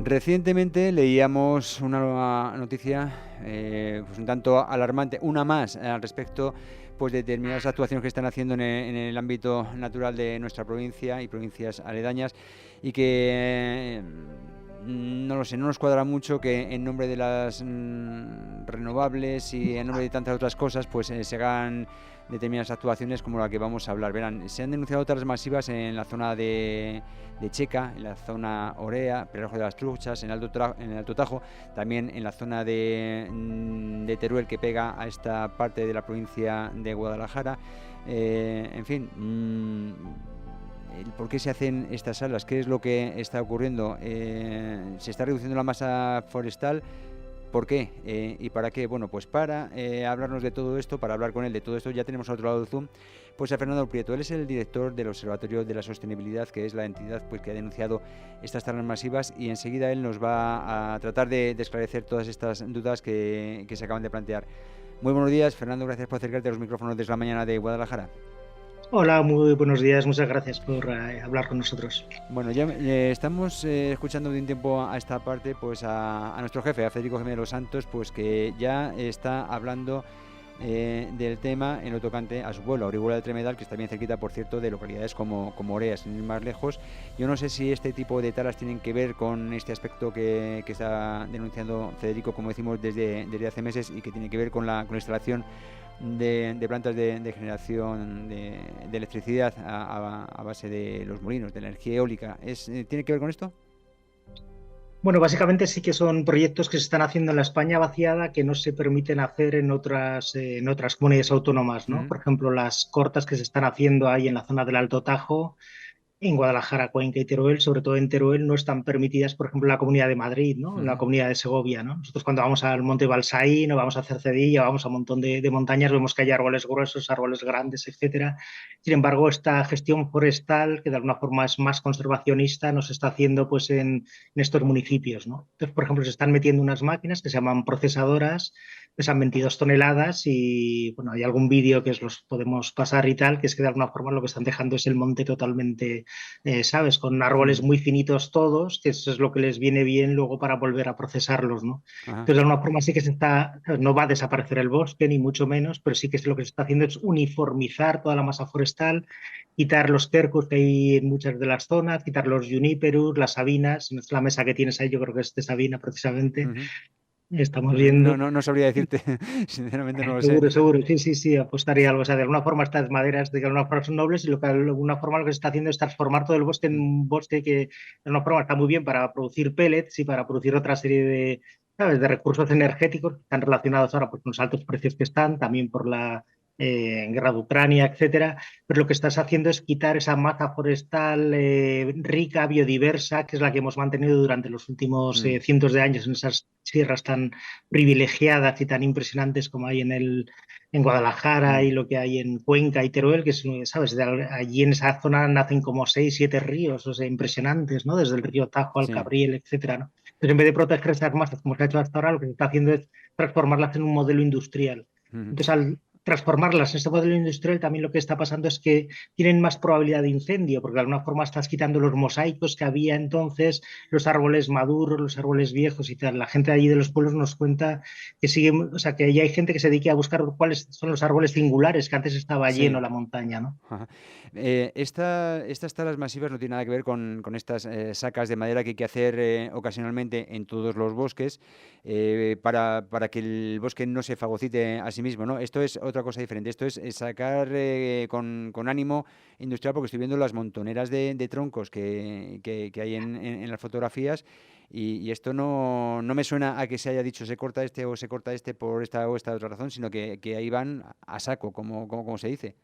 Recientemente leíamos una nueva noticia, pues un tanto alarmante, una más al respecto, pues de determinadas actuaciones que están haciendo en el ámbito natural de nuestra provincia y provincias aledañas, y que no lo sé, no nos cuadra mucho que en nombre de las renovables y en nombre de tantas otras cosas, pues se hagan determinadas actuaciones como la que vamos a hablar. Verán, se han denunciado otras masivas en la zona de Checa, en la zona Orea, Peralejo de las Truchas, en el Alto Tajo, también en la zona de Teruel, que pega a esta parte de la provincia de Guadalajara. En fin, ¿por qué se hacen estas salas? ¿Qué es lo que está ocurriendo? ¿Se está reduciendo la masa forestal? ¿Por qué? ¿Y para qué? Bueno, pues para hablarnos de todo esto, para hablar con él de todo esto, ya tenemos al otro lado del Zoom pues a Fernando Prieto. Él es el director del Observatorio de la Sostenibilidad, que es la entidad pues que ha denunciado estas talas masivas, y enseguida él nos va a tratar de esclarecer todas estas dudas que se acaban de plantear. Muy buenos días, Fernando, gracias por acercarte a los micrófonos desde la mañana de Guadalajara. Hola, muy buenos días, muchas gracias por hablar con nosotros. Bueno, ya estamos escuchando de un tiempo a esta parte pues a nuestro jefe, a Federico Jiménez de los Santos, pues que ya está hablando del tema en lo tocante a su pueblo, a Orihuela del Tremedal, que está bien cerquita, por cierto, de localidades como Orea, sin ir más lejos. Yo no sé si este tipo de talas tienen que ver con este aspecto que está denunciando Federico, como decimos, desde hace meses, y que tiene que ver con la instalación de plantas de generación de electricidad a base de los molinos, de la energía eólica. ¿Tiene que ver con esto? Bueno, básicamente sí que son proyectos que se están haciendo en la España vaciada que no se permiten hacer en otras comunidades autónomas, ¿no? Mm, Por ejemplo, las cortas que se están haciendo ahí en la zona del Alto Tajo. En Guadalajara, Cuenca y Teruel, sobre todo en Teruel, no están permitidas, por ejemplo, en la Comunidad de Madrid, ¿no? En la mm, Comunidad de Segovia, ¿no? Nosotros cuando vamos al Monte Balsaín o vamos a Cercedilla, vamos a un montón de montañas, vemos que hay árboles gruesos, árboles grandes, etcétera. Sin embargo, esta gestión forestal, que de alguna forma es más conservacionista, no se está haciendo pues en estos municipios, ¿no? Entonces, por ejemplo, se están metiendo unas máquinas que se llaman procesadoras, pesan 22 toneladas y, bueno, hay algún vídeo que os los podemos pasar y tal, que es que de alguna forma lo que están dejando es el monte totalmente ¿sabes? Con árboles mm, muy finitos todos, que eso es lo que les viene bien luego para volver a procesarlos, ¿no? ajá. Entonces, de alguna forma sí que no va a desaparecer el bosque, ni mucho menos, pero sí que lo que se está haciendo es uniformizar toda la masa forestal, quitar los cercos que hay en muchas de las zonas, quitar los juniperus, las sabinas, la mesa que tienes ahí yo creo que es de sabina precisamente, Ujú. estamos Pues no, viendo. no sabría decirte, sinceramente no lo sé. Seguro, seguro, sí, sí, sí, apostaría algo. O sea, de alguna forma estas maderas de alguna forma son nobles y de alguna forma lo que se está haciendo es transformar todo el bosque en Mm, un bosque que de alguna forma está muy bien para producir pellets y para producir otra serie de, ¿sabes?, de recursos energéticos que están relacionados ahora pues, con los altos precios que están, también por la guerra de Ucrania, etcétera. Pero lo que estás haciendo es quitar esa masa forestal rica, biodiversa, que es la que hemos mantenido durante los últimos mm, cientos de años en esas sierras tan privilegiadas y tan impresionantes como hay en Guadalajara mm, y lo que hay en Cuenca y Teruel, que es, ¿sabes? Allí en esa zona nacen como 6, 7 ríos, o sea, impresionantes, ¿no? Desde el río Tajo al sí. Cabriel, etcétera, ¿no? Entonces, en vez de proteger esas masas como se ha hecho hasta ahora, lo que se está haciendo es transformarlas en un modelo industrial. Ujú. Entonces, al transformarlas en este modelo industrial, también lo que está pasando es que tienen más probabilidad de incendio, porque de alguna forma estás quitando los mosaicos que había entonces, los árboles maduros, los árboles viejos y tal. La gente de allí de los pueblos nos cuenta que sigue, o sea, que ya hay gente que se dedica a buscar cuáles son los árboles singulares, que antes estaba lleno Sí. la montaña, ¿no? Ajá. Estas talas masivas no tienen nada que ver con estas sacas de madera que hay que hacer ocasionalmente en todos los bosques, para que el bosque no se fagocite a sí mismo, ¿no? Esto es otra cosa diferente. Esto es sacar con ánimo industrial, porque estoy viendo las montoneras de troncos que hay en las fotografías, y esto no me suena a que se haya dicho se corta este o se corta este por esta o esta otra razón, sino que ahí van a saco, como se dice.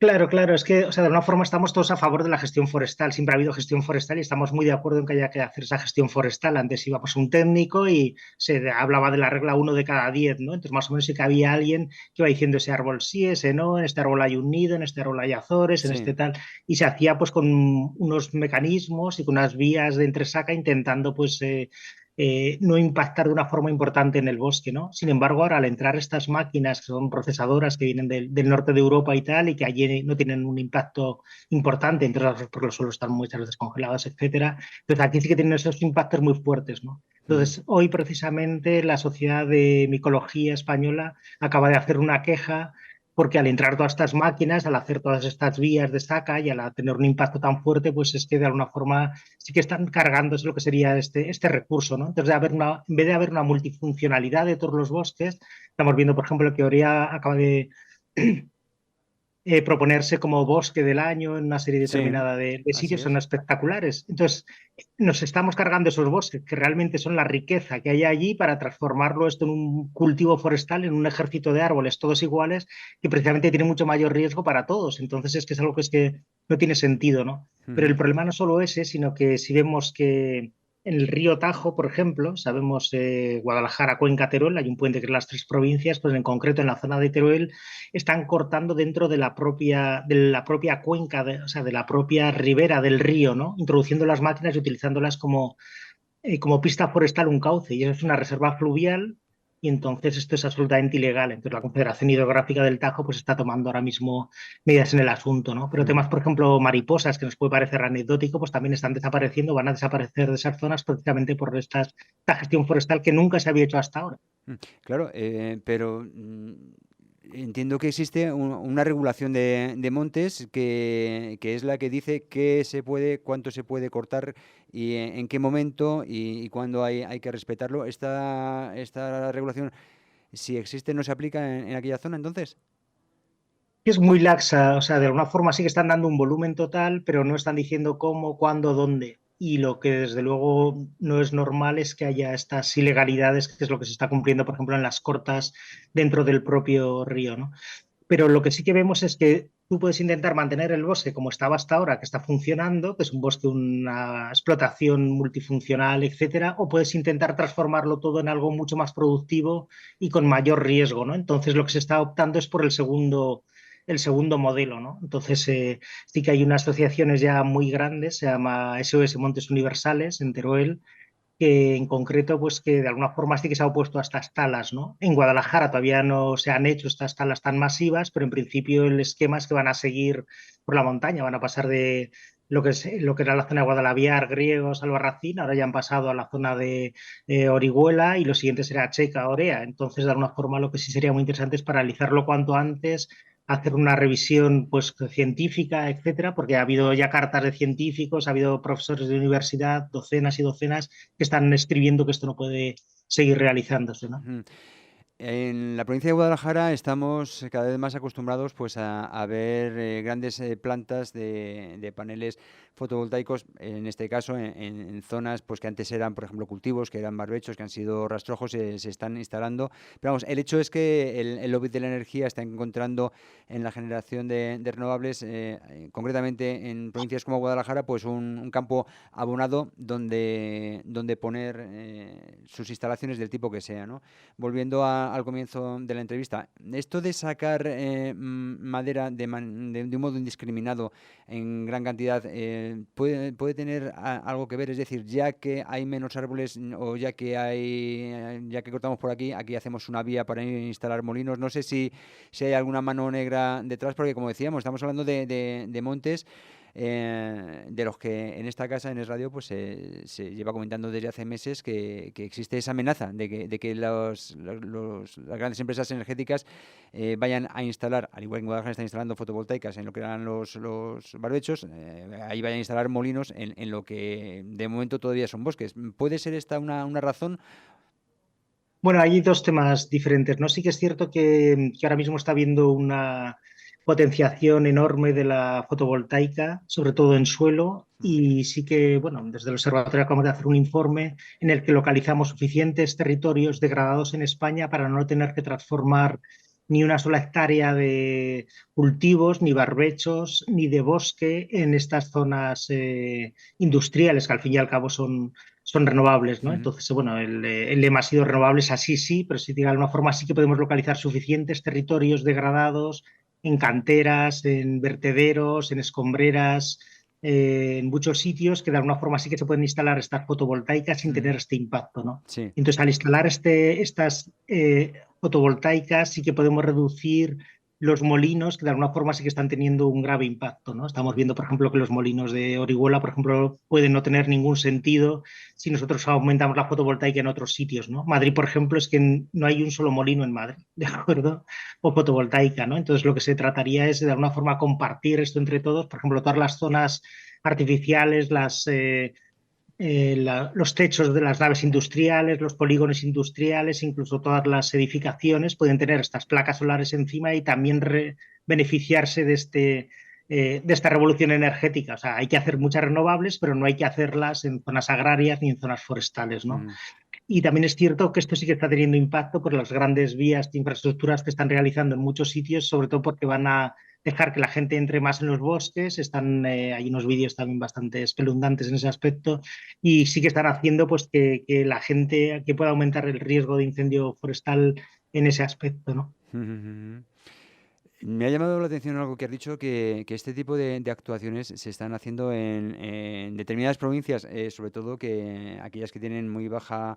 Claro, claro, es que, o sea, de alguna forma estamos todos a favor de la gestión forestal. Siempre ha habido gestión forestal y estamos muy de acuerdo en que haya que hacer esa gestión forestal. Antes íbamos un técnico y hablaba de la regla 1 de cada 10, ¿no? Entonces, más o menos sí que había alguien que iba diciendo ese árbol sí, ese no, en este árbol hay un nido, en este árbol hay azores, en Sí. este tal. Y se hacía pues con unos mecanismos y con unas vías de entresaca intentando pues no impactar de una forma importante en el bosque, ¿no? Sin embargo, ahora al entrar estas máquinas que son procesadoras que vienen del norte de Europa y tal, y que allí no tienen un impacto importante, entre otras cosas porque los suelos están muchas veces congelados, etcétera. Entonces aquí sí que tienen esos impactos muy fuertes, ¿no? Ujú. Entonces, hoy precisamente la Sociedad de Micología Española acaba de hacer una queja porque al entrar todas estas máquinas, al hacer todas estas vías de saca y al tener un impacto tan fuerte, pues es que de alguna forma sí que están cargándose lo que sería este recurso, ¿no? Entonces, en vez de haber una multifuncionalidad de todos los bosques, estamos viendo, por ejemplo, que Orea acaba de proponerse como bosque del año en una serie Sí, determinada de así sitios, son es. espectaculares. Entonces, nos estamos cargando esos bosques, que realmente son la riqueza que hay allí para transformarlo esto en un cultivo forestal, en un ejército de árboles todos iguales, que precisamente tiene mucho mayor riesgo para todos. Entonces, es que es algo que es que no tiene sentido, ¿no? Pero Ujú. el problema no solo ese, sino que si vemos que en el río Tajo, por ejemplo, sabemos Guadalajara, Cuenca, Teruel, hay un puente que es las tres provincias, pues en concreto en la zona de Teruel están cortando dentro de la propia cuenca, o sea, de la propia ribera del río, ¿no? Introduciendo las máquinas y utilizándolas como pista forestal, un cauce. Y eso es una reserva fluvial y entonces esto es absolutamente ilegal. Entonces la Confederación Hidrográfica del Tajo pues está tomando ahora mismo medidas en el asunto, ¿no? Pero Ujú. temas, por ejemplo, mariposas, que nos puede parecer anecdótico, pues también están desapareciendo, van a desaparecer de esas zonas precisamente por esta gestión forestal que nunca se había hecho hasta ahora. Claro, pero entiendo que existe una regulación de montes que es la que dice qué se puede, cuánto se puede cortar y en qué momento y cuándo hay que respetarlo. Esta regulación, si existe, no se aplica en aquella zona, entonces. Es muy laxa, o sea, de alguna forma sí que están dando un volumen total, pero no están diciendo cómo, cuándo, dónde. Y lo que desde luego no es normal es que haya estas ilegalidades, que es lo que se está cumpliendo, por ejemplo, en las cortas dentro del propio río, ¿no? Pero lo que sí que vemos es que tú puedes intentar mantener el bosque como estaba hasta ahora, que está funcionando, que es un bosque, una explotación multifuncional, etcétera, o puedes intentar transformarlo todo en algo mucho más productivo y con mayor riesgo, ¿no? Entonces lo que se está optando es por el segundo modelo, ¿no? Entonces sí que hay unas asociaciones ya muy grandes, se llama SOS Montes Universales en Teruel, que en concreto, pues que de alguna forma sí que se ha opuesto a estas talas, ¿no? En Guadalajara todavía no se han hecho estas talas tan masivas, pero en principio el esquema es que van a seguir por la montaña, van a pasar de lo que era la zona de Guadalaviar, Griegos, Albarracín, ahora ya han pasado a la zona de Orihuela y lo siguiente será Checa, Orea. Entonces, de alguna forma, lo que sí sería muy interesante es paralizarlo cuanto antes, hacer una revisión pues científica, etcétera, porque ha habido ya cartas de científicos, ha habido profesores de universidad, docenas y docenas que están escribiendo que esto no puede seguir realizándose, ¿no? Ujú. En la provincia de Guadalajara estamos cada vez más acostumbrados pues a ver grandes plantas de paneles fotovoltaicos, en este caso en zonas pues que antes eran, por ejemplo, cultivos, que eran barbechos, que han sido rastrojos, se están instalando. Pero vamos, el hecho es que el lobby de la energía está encontrando en la generación de renovables, concretamente en provincias como Guadalajara, pues un campo abonado donde poner sus instalaciones del tipo que sea, ¿no? Volviendo al comienzo de la entrevista, esto de sacar madera de un modo indiscriminado en gran cantidad puede tener algo que ver, es decir, ya que hay menos árboles o ya que cortamos por aquí, aquí hacemos una vía para instalar molinos. No sé si hay alguna mano negra detrás, porque como decíamos, estamos hablando de montes de los que en esta casa, en el radio, pues se lleva comentando desde hace meses que existe esa amenaza de que las grandes empresas energéticas vayan a instalar, al igual que en Guadalajara están instalando fotovoltaicas en lo que eran los barbechos, ahí vayan a instalar molinos en lo que de momento todavía son bosques. ¿Puede ser esta una razón? Bueno, hay dos temas diferentes, ¿no? Sí que es cierto que ahora mismo está habiendo una potenciación enorme de la fotovoltaica, sobre todo en suelo, Ujú. y sí que, bueno, desde el observatorio acabamos de hacer un informe en el que localizamos suficientes territorios degradados en España para no tener que transformar ni una sola hectárea de cultivos, ni barbechos, ni de bosque en estas zonas industriales, que al fin y al cabo son renovables, ¿no? Ujú. Entonces, bueno, el lema ha sido renovables así sí, pero si de alguna forma sí que podemos localizar suficientes territorios degradados en canteras, en vertederos, en escombreras, en muchos sitios que de alguna forma sí que se pueden instalar estas fotovoltaicas sin Ujú. tener este impacto, ¿no? Sí. Entonces, al instalar estas fotovoltaicas sí que podemos reducir los molinos que de alguna forma sí que están teniendo un grave impacto, ¿no? Estamos viendo, por ejemplo, que los molinos de Orihuela, por ejemplo, pueden no tener ningún sentido si nosotros aumentamos la fotovoltaica en otros sitios, ¿no? Madrid, por ejemplo, es que no hay un solo molino en Madrid, ¿de acuerdo? O fotovoltaica, ¿no? Entonces, lo que se trataría es de alguna forma compartir esto entre todos, por ejemplo, todas las zonas artificiales, los techos de las naves industriales, los polígonos industriales, incluso todas las edificaciones pueden tener estas placas solares encima y también beneficiarse de esta revolución energética. O sea, hay que hacer muchas renovables, pero no hay que hacerlas en zonas agrarias ni en zonas forestales, ¿no? Ujú. Y también es cierto que esto sí que está teniendo impacto por las grandes vías de infraestructuras que están realizando en muchos sitios, sobre todo porque van a dejar que la gente entre más en los bosques. Hay unos vídeos también bastante espeluznantes en ese aspecto y sí que están haciendo pues que la gente, que pueda aumentar el riesgo de incendio forestal en ese aspecto, ¿no? Ujú. Me ha llamado la atención algo que has dicho, que este tipo de actuaciones se están haciendo en determinadas provincias, sobre todo que aquellas que tienen muy baja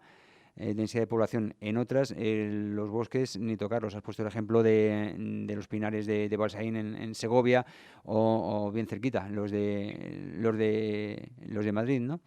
densidad de población. En otras, los bosques ni tocarlos. Has puesto el ejemplo de los pinares de Balsaín en Segovia o bien cerquita, los de Madrid, ¿no?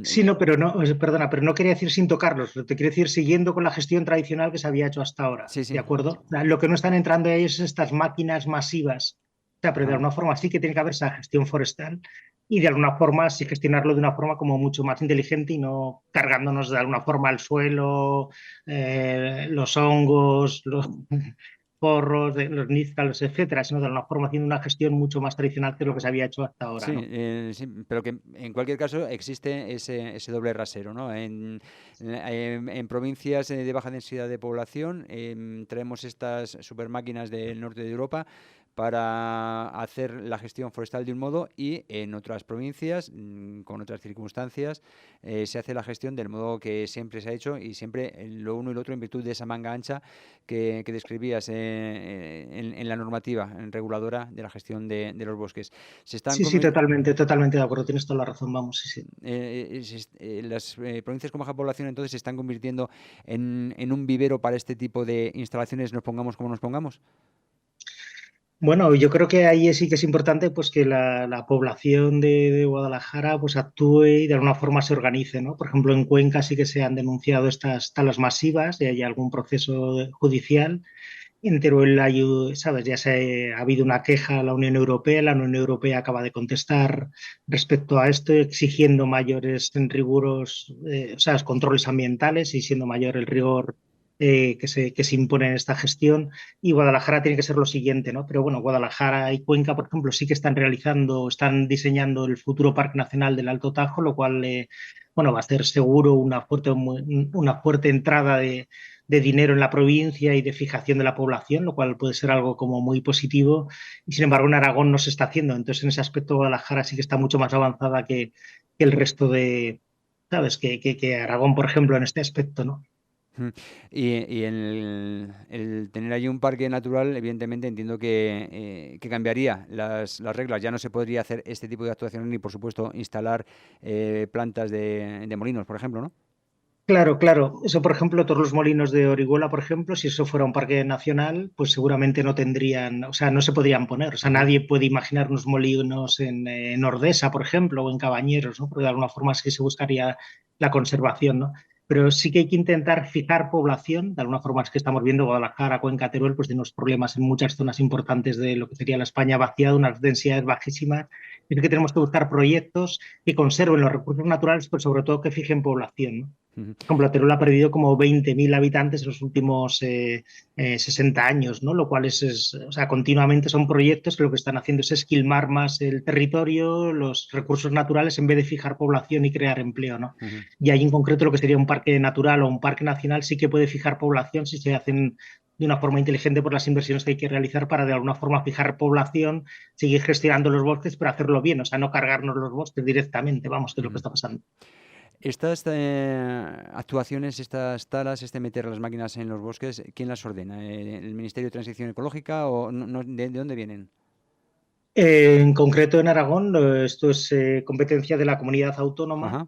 Sí, no, pero no, perdona, pero no quería decir sin tocarlos, te quiero decir siguiendo con la gestión tradicional que se había hecho hasta ahora, Sí, ¿de sí. acuerdo? O sea, lo que no están entrando ahí es estas máquinas masivas, o sea, pero de Ajá. alguna forma sí que tiene que haber esa gestión forestal y de alguna forma sí gestionarlo de una forma como mucho más inteligente y no cargándonos de alguna forma el suelo, los hongos, los porros, los níscalos, etcétera, sino de alguna forma haciendo una gestión mucho más tradicional que lo que se había hecho hasta ahora, Sí, ¿no? sí, pero que en cualquier caso existe ese doble rasero, ¿no? En provincias de baja densidad de población traemos estas super máquinas del norte de Europa para hacer la gestión forestal de un modo y en otras provincias, con otras circunstancias, se hace la gestión del modo que siempre se ha hecho y siempre lo uno y lo otro en virtud de esa manga ancha que describías en la normativa reguladora de la gestión de los bosques. Se están Sí, sí, totalmente, totalmente de acuerdo, tienes toda la razón, vamos, sí, sí. las provincias con baja población entonces se están convirtiendo en un vivero para este tipo de instalaciones, nos pongamos como nos pongamos. Bueno, yo creo que ahí sí que es importante pues que la población de Guadalajara pues actúe y de alguna forma se organice, ¿no? Por ejemplo, en Cuenca sí que se han denunciado estas talas masivas y hay algún proceso judicial. En Teruel ¿sabes? Ha habido una queja a la Unión Europea acaba de contestar respecto a esto, exigiendo mayores riguros, o sea, controles ambientales y siendo mayor el rigor que se impone en esta gestión. Y Guadalajara tiene que ser lo siguiente, ¿no? Pero bueno, Guadalajara y Cuenca, por ejemplo, sí que están diseñando el futuro Parque Nacional del Alto Tajo, lo cual, bueno, va a ser seguro una fuerte entrada de dinero en la provincia y de fijación de la población, lo cual puede ser algo como muy positivo. Y sin embargo, en Aragón no se está haciendo. Entonces, en ese aspecto, Guadalajara sí que está mucho más avanzada que el resto ¿sabes? Que Aragón, por ejemplo, en este aspecto, ¿no? Mm. Y el tener allí un parque natural, evidentemente entiendo que cambiaría las reglas. Ya no se podría hacer este tipo de actuaciones ni, por supuesto, instalar plantas de molinos, por ejemplo, ¿no? Claro, claro. Eso, por ejemplo, todos los molinos de Orihuela, por ejemplo, si eso fuera un parque nacional, pues seguramente no tendrían, o sea, no se podrían poner. O sea, Ajá. nadie puede imaginar unos molinos en Ordesa, por ejemplo, o en Cabañeros, ¿no? Porque de alguna forma sí que se buscaría la conservación, ¿no? Pero sí que hay que intentar fijar población. De alguna forma es que estamos viendo Guadalajara, Cuenca, Teruel, pues tiene unos problemas en muchas zonas importantes de lo que sería la España vaciada, unas densidades bajísimas. Y que tenemos que buscar proyectos que conserven los recursos naturales, pero sobre todo que fijen población, ¿no? Ujú. Por ejemplo, Teruel ha perdido como 20.000 habitantes en los últimos 60 años, ¿no? Lo cual o sea, continuamente son proyectos que lo que están haciendo es esquilmar más el territorio, los recursos naturales, en vez de fijar población y crear empleo, ¿no? Ujú. Y ahí en concreto lo que sería un parque natural o un parque nacional sí que puede fijar población si se hacen de una forma inteligente por las inversiones que hay que realizar para de alguna forma fijar población, seguir gestionando los bosques, pero hacerlo bien, o sea, no cargarnos los bosques directamente, vamos, que es lo que Ujú. está pasando. Estas actuaciones, estas talas, este meter las máquinas en los bosques, ¿quién las ordena? ¿El Ministerio de Transición Ecológica o de dónde vienen? En concreto en Aragón, esto es competencia de la comunidad autónoma Ajá.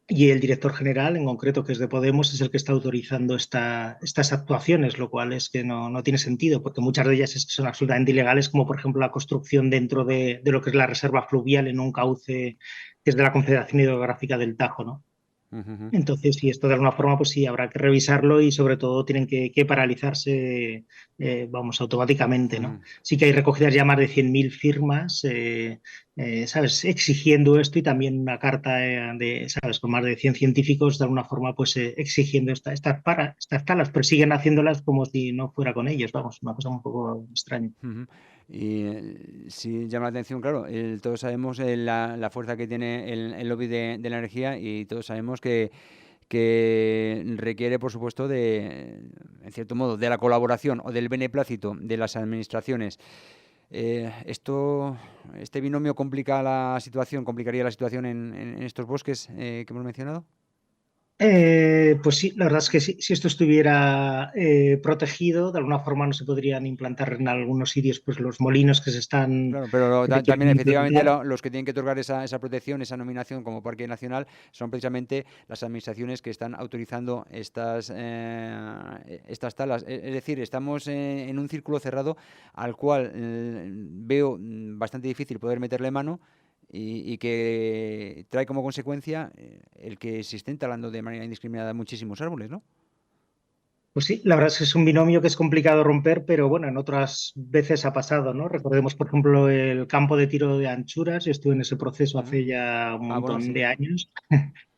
y el director general, en concreto, que es de Podemos, es el que está autorizando estas actuaciones, lo cual es que no tiene sentido, porque muchas de ellas es que son absolutamente ilegales, como por ejemplo la construcción dentro de lo que es la reserva fluvial en un cauce que es de la Confederación Hidrográfica del Tajo, ¿no? Ujú, ujú. Entonces, si esto de alguna forma, pues sí, habrá que revisarlo y sobre todo tienen que paralizarse, vamos, automáticamente, ¿no? Mm. Sí que hay recogidas ya más de 100.000 firmas, ¿sabes? Exigiendo esto y también una carta ¿sabes? Con más de 100 científicos de alguna forma, pues exigiendo estas talas, pero siguen haciéndolas como si no fuera con ellos, vamos, una cosa un poco extraña. Ujú. Y sí llama la atención, claro, todos sabemos la fuerza que tiene el lobby de la energía y todos sabemos que requiere, por supuesto, en cierto modo, de la colaboración o del beneplácito de las administraciones. Este binomio complicaría la situación en estos bosques que hemos mencionado. Pues sí, la verdad es que sí, si esto estuviera protegido, de alguna forma no se podrían implantar en algunos sitios pues los molinos Claro, pero que se quieren también efectivamente implantar. los que tienen que otorgar esa protección, esa nominación como parque nacional, son precisamente las administraciones que están autorizando estas talas. Es decir, estamos en un círculo cerrado al cual veo bastante difícil poder meterle mano y que trae como consecuencia el que se estén talando de manera indiscriminada muchísimos árboles, ¿no? Pues sí, la verdad es que es un binomio que es complicado romper, pero bueno, en otras veces ha pasado, ¿no? Recordemos, por ejemplo, el campo de tiro de Anchuras, yo estuve en ese proceso Ujú. hace ya un Ah, bueno, montón sí, de años,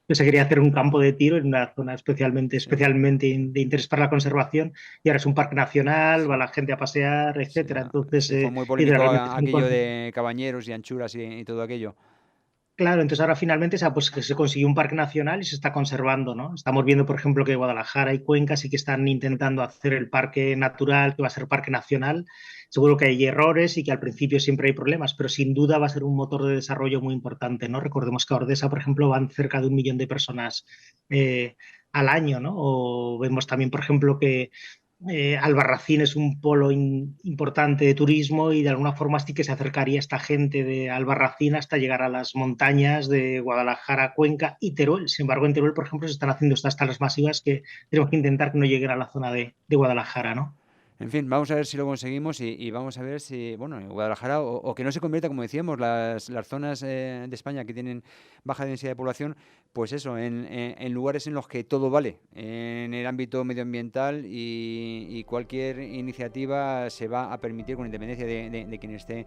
que se quería hacer un campo de tiro en una zona sí, especialmente de interés para la conservación, y ahora es un parque nacional, va sí. la gente a pasear, Sí, etcétera. Entonces, sí, fue muy polémico literalmente es un aquello de Cabañeros y Anchuras y todo aquello. Claro, entonces ahora finalmente pues, que se consiguió un parque nacional y se está conservando, ¿no? Estamos viendo, por ejemplo, que Guadalajara y Cuenca sí que están intentando hacer el parque natural, que va a ser parque nacional. Seguro que hay errores y que al principio siempre hay problemas, pero sin duda va a ser un motor de desarrollo muy importante, ¿no? Recordemos que a Ordesa, por ejemplo, van cerca de 1 millón de personas eh, al año, ¿no? O vemos también, por ejemplo, que Albarracín es un polo importante de turismo y de alguna forma sí que se acercaría esta gente de Albarracín hasta llegar a las montañas de Guadalajara, Cuenca y Teruel. Sin embargo, en Teruel, por ejemplo, se están haciendo estas talas masivas que tenemos que intentar que no lleguen a la zona de Guadalajara, ¿no? En fin, vamos a ver si lo conseguimos y vamos a ver si, bueno, en Guadalajara o que no se convierta, como decíamos, las zonas de España que tienen baja densidad de población, pues eso, en lugares en los que todo vale, en el ámbito medioambiental y cualquier iniciativa se va a permitir con independencia de quien esté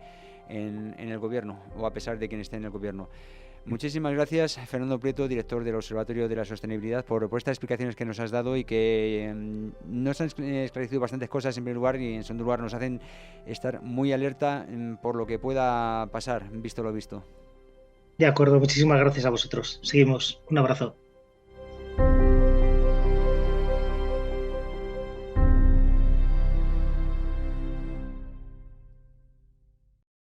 en el gobierno o a pesar de quien esté en el gobierno. Muchísimas gracias, Fernando Prieto, director del Observatorio de la Sostenibilidad, por estas explicaciones que nos has dado y que nos han esclarecido bastantes cosas en primer lugar y en segundo lugar nos hacen estar muy alerta por lo que pueda pasar, visto lo visto. De acuerdo, muchísimas gracias a vosotros. Seguimos. Un abrazo.